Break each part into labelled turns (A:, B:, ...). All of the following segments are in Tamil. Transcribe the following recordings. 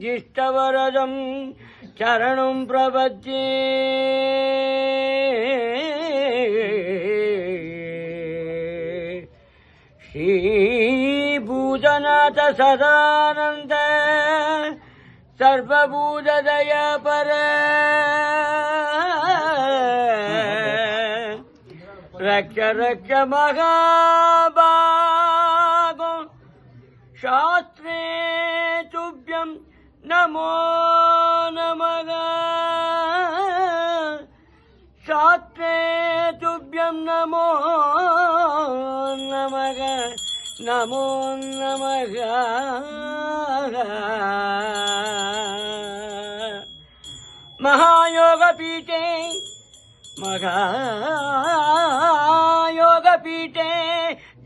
A: इष्टवरदं चरणं प्रपद्ये श्रीभूतनाथ सदानंद सर्वभूतदयापर रक्ष रक्ष महाभागो शास्त्रे तुभ्यं नमो नमः शास्त्रे तुभ्यं नमो नमः नमो नमः महायोगपीठे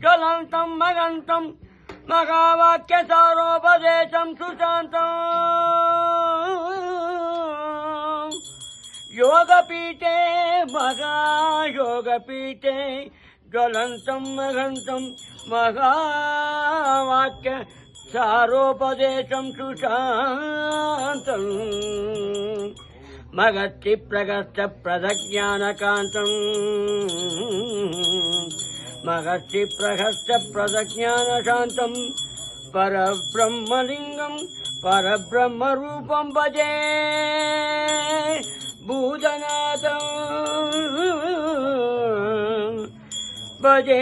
A: ज्वलन्तं मगन्तं महावाक्यसारोपदेशं सुशान्तम् योगपीठे महायोगपीठे ज्वलन्तं मगन्तं महावाक्यसारोपदेशं सुशान्तम् मगति प्रगस्त प्रदज्ञानकान्तम् मगति प्रगस्त प्रदज्ञानशान्तम् परब्रह्मलिङ्गं परब्रह्मरूपं भजे भूतनाथं भजे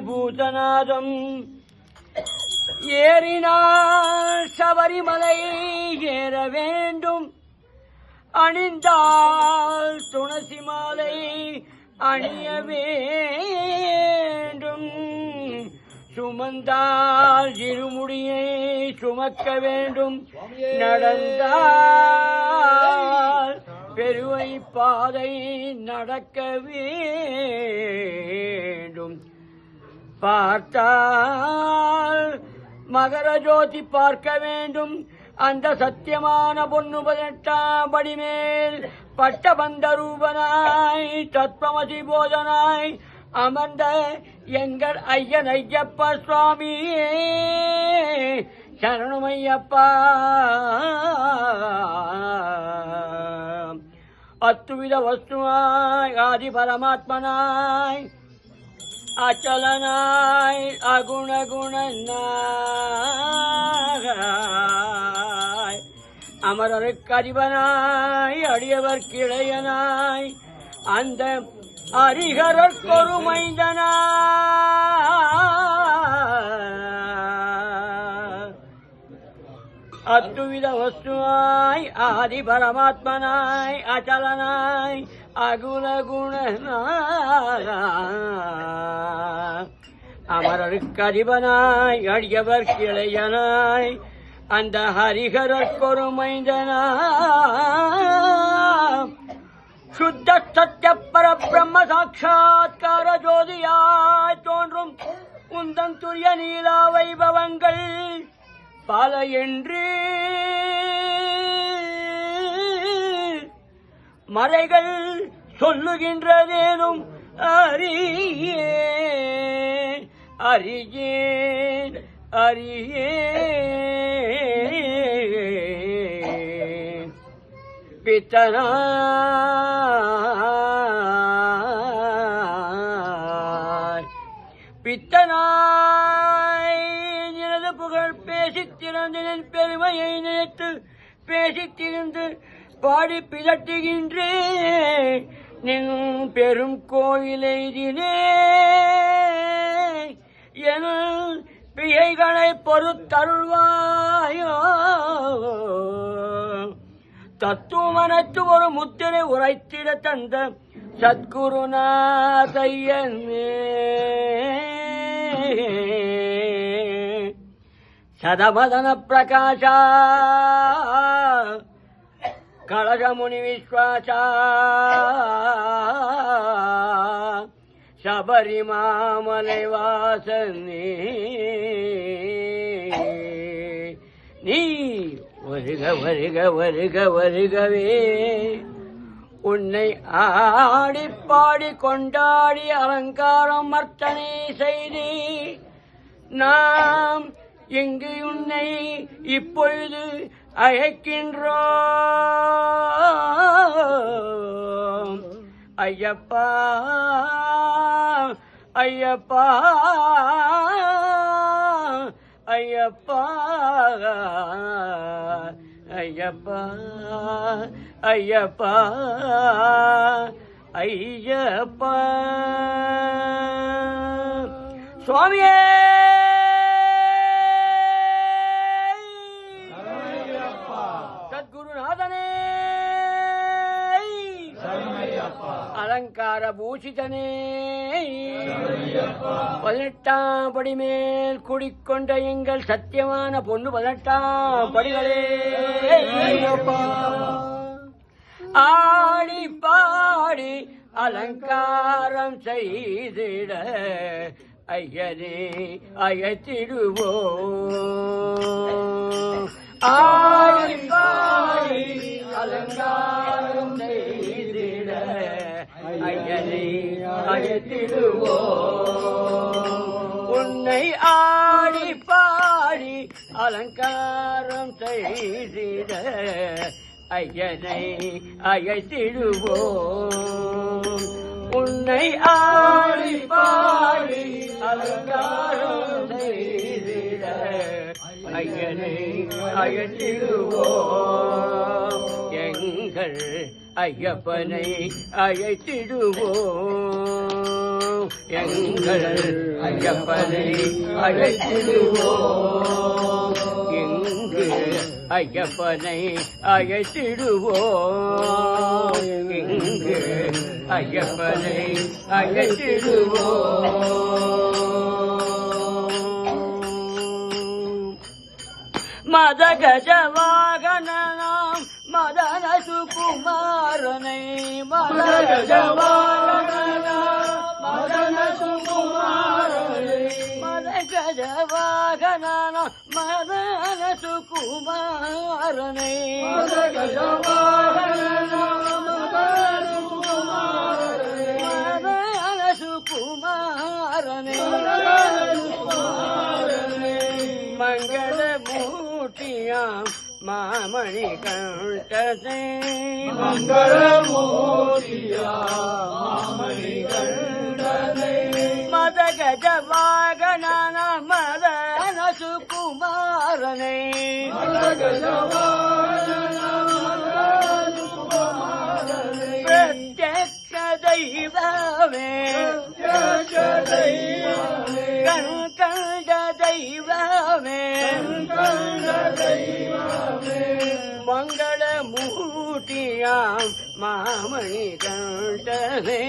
A: भूतनाथम् ஏறினார் சபரிமலை ஏற வேண்டும் அணிந்தால் துளசி மாலை அணிய வேண்டும் சுமந்தால் இருமுடியை சுமக்க வேண்டும் நடந்தால் பெருவை பாதை நடக்க வேண்டும் பார்த்தால் மகர ஜோதி பார்க்க வேண்டும் அந்த சத்தியமான பொன்னு 18ஆம் படி மேல் பட்டபந்த ரூபனாய் தத்வமசி போதனாய் அமர்ந்த எங்கள் ஐயன் ஐயப்ப சுவாமியே சரணமையப்பா அத்துவித வஸ்துவாய் ஆதி பரமாத்மனாய் அச்சலனாய் அகுணகுணனாய் அமரருக்கு அறிவனாய் அடியவர் கிளையனாய் அந்த ஹரிஹரற்கொரு மைந்தனாய் அத்துவித வஸ்துவாய் ஆதி பரமாத்மனாய் அச்சலனாய் அகுணகுணனாய் அமரருக்கு அறிவனாய் அடியவர் கிளையனாய் அந்த ஹரிஹரற்கொரு மைந்தனாய் சுத்த சத்திய பரபிரம்ம சாட்சாத்கார ஜோதியாய் தோன்றும் உந்தன் துரிய நீலா வைபவங்கள் பல என்று மறைகள் சொல்லுகின்றதேனும் அறியேன் அறியேன் அறியேன் பித்தனாய் எனது புகழ் பேசித் திறந்தேன் பெருமையை நினைத்து பேசித் திருந்து பாடி பிதட்டுகின்றேன் நின் பெரும் கோயிலே என பிழைகளை பொறுத்தருள்வாயோ தத்துவமனத்து ஒரு முத்திரை உரைத்திட தந்த சத்குருநாதையனே சதமதன பிரகாசா கலகமுனி விஸ்வாசா சபரிமாமலை வாசனே நீ வருக வருக வருக வருகவே உன்னை ஆடி பாடி கொண்டாடி அலங்காரம் அர்ச்சனை செய்து நாம் இங்கு உன்னை இப்பொழுது அழைக்கின்றோம். ஐயப்பா ஐயப்பா ஐயப்பா ஐயப்பா ஐயப்பா ஐயப்பா சுவாமியே சத்குருநாதனே அலங்கார பூஷிதனே 18ஆம் படி மேல் குடிக்கொண்ட எங்கள் சத்தியமான பொண்ணு 18ஆம் படிகளே ஆடி பாடி அலங்காரம் செய்திட ஐயனே அழைத்திடுவோம். ஆடி பாடி அலங்காரம் செய்திட ஐயனே அழைத்திடுவோம். உன்னை ஆடி பாடி அலங்காரம் செய்திட ஐயனை அழைத்திடுவோம். உன்னை ஆடி பாடி அலங்காரம் செய்திட ஐயனை அழைத்திடுவோம். எங்கள் ஐயப்பனை அழைத்திடுவோம். எங்கள் ஐயப்பனை அழைத்திடுவோம். இங்கு ஐயப்பனை அழைத்திடுவோம். இங்கு ஐயப்பனை அழைத்திடுவோம். மதகஜவாகனம் மதன சுகுமாரனை மதகஜவாகனம் மதன சுகுமாரனை மதகஜவாகனம் மதன சுகுமாரனை மதன சுகுமாரனை மங்கள மூர்த்தியாம் மாமணி கண்டனை மங்கள மூர்த்தியாம் மாமணி கண்டனை மதகஜவாகன மதன சுகுமாரனை பிரத்யக்ஷ தெய்வமே கண்கண்ட தெய்வமே மங்கள மூர்த்தியாம் மாமணி கண்டனே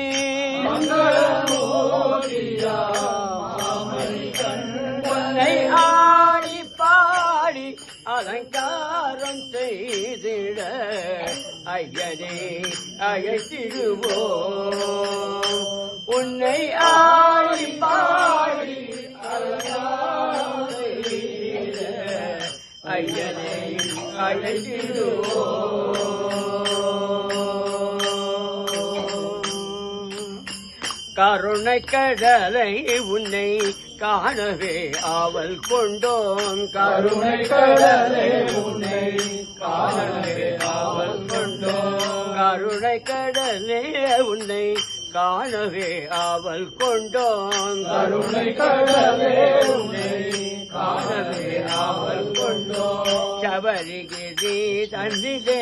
A: உன்னை ஆடி பாடி அலங்காரம் செய்திட ஐயனே அழைத்திடுவோம். உன்னை ஆடி பாடி அலங்காரம் செய்திட ஐயனே அழைத்திடுவோம். கருணை கடலை உன்னை காணவே ஆவல் கொண்டோம். கருணை கடலை உன்னை காணவே ஆவல் கொண்டோம். கருணை கடலே உன்னை காணவே ஆவல் கொண்டோம். கருணை கடலே உன்னை காணவே ஆவல் கொண்டோம். சபரிகிரி தன்னிலே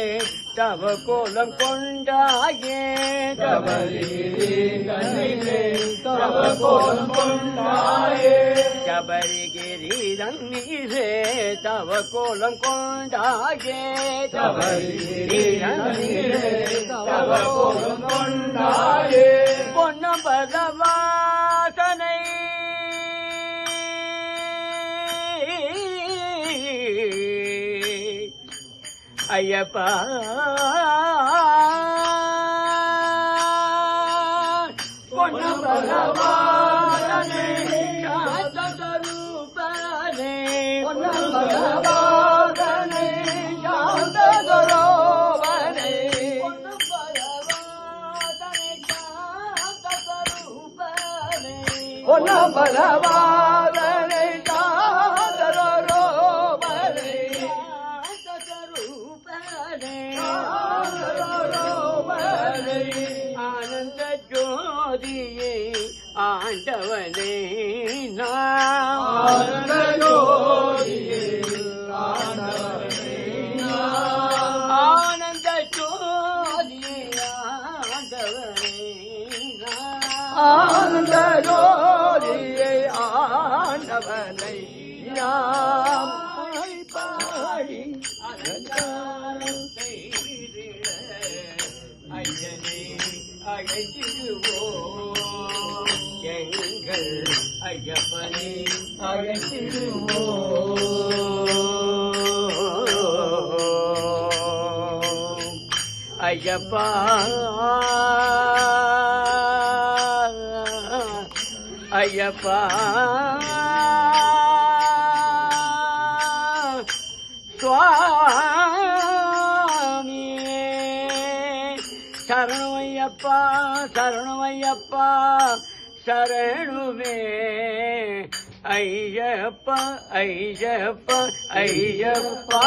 A: தவ கோலம் கொண்டாயே. சபரிகிரி தன்னிலே தவ கோலம் கொண்டாயே. சபரிகிரி தன்னிலே தவ கோலம் கொண்டாயே. சபரிகிரி தன்னிலே தவ கோலம் கொண்டாயே. பொன்னம்பல வாசனை ஐயப்பா பொன்னம்பல வாசனை சாந்தரூபனே. பொன்னம்பல வாசனை சாந்தரூபனே. பொன்னம்பல வாசனை சாந்தரூபனே. பொன்னம்பல வாசனை சாந்தரூபனே. ஜோதியை ஆண்டவனை நாம் பாடி அலங்காரம் செய்திட ஐயனை அழைத்திடுவோம் எங்கள் ஐயப்பனை அழைத்திடுவோம் ஐயப்பா ஐயப்பா சுவாமி சரணமையப்பா சரணமையப்பா சரணமே ஐயப்பா ஐயப்பா ஐயப்பா